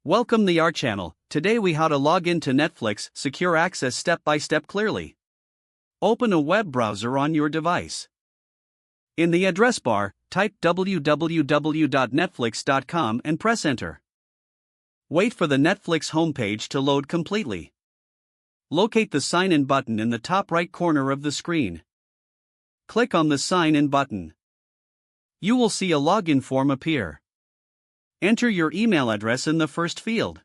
Welcome to our channel. Today we how to log into Netflix, secure access step by step clearly. Open a web browser on your device. In the address bar, type www.netflix.com and press enter. Wait for the Netflix homepage to load completely. Locate the sign in button in the top right corner of the screen. Click on the sign in button. You will see a login form appear. Enter your email address in the first field.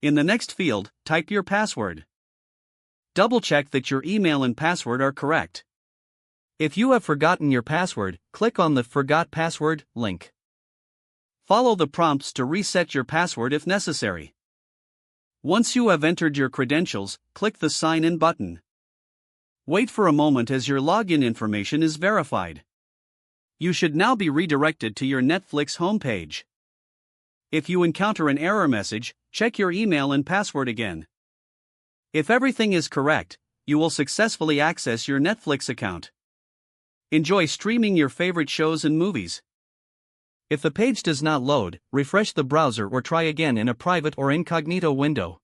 In the next field, type your password. Double-check that your email and password are correct. If you have forgotten your password, click on the Forgot Password link. Follow the prompts to reset your password if necessary. Once you have entered your credentials, click the Sign In button. Wait for a moment as your login information is verified. You should now be redirected to your Netflix homepage. If you encounter an error message, check your email and password again. If everything is correct, you will successfully access your Netflix account. Enjoy streaming your favorite shows and movies. If the page does not load, refresh the browser or try again in a private or incognito window.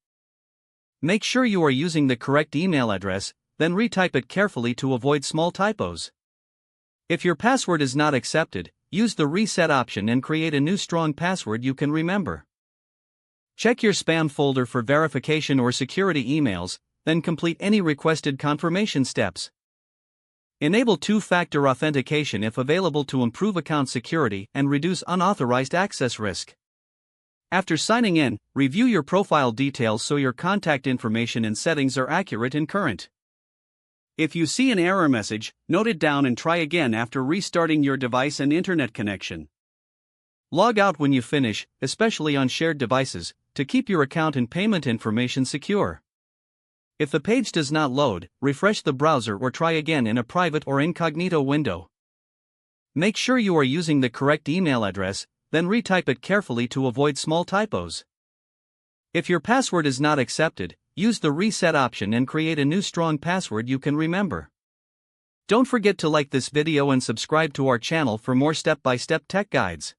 Make sure you are using the correct email address, then retype it carefully to avoid small typos. If your password is not accepted, use the reset option and create a new strong password you can remember. Check your spam folder for verification or security emails, then complete any requested confirmation steps. Enable two-factor authentication if available to improve account security and reduce unauthorized access risk. After signing in, review your profile details so your contact information and settings are accurate and current. If you see an error message, note it down and try again after restarting your device and internet connection. Log out when you finish, especially on shared devices, to keep your account and payment information secure. If the page does not load, refresh the browser or try again in a private or incognito window. Make sure you are using the correct email address, then retype it carefully to avoid small typos. If your password is not accepted, use the reset option and create a new strong password you can remember. Don't forget to like this video and subscribe to our channel for more step-by-step tech guides.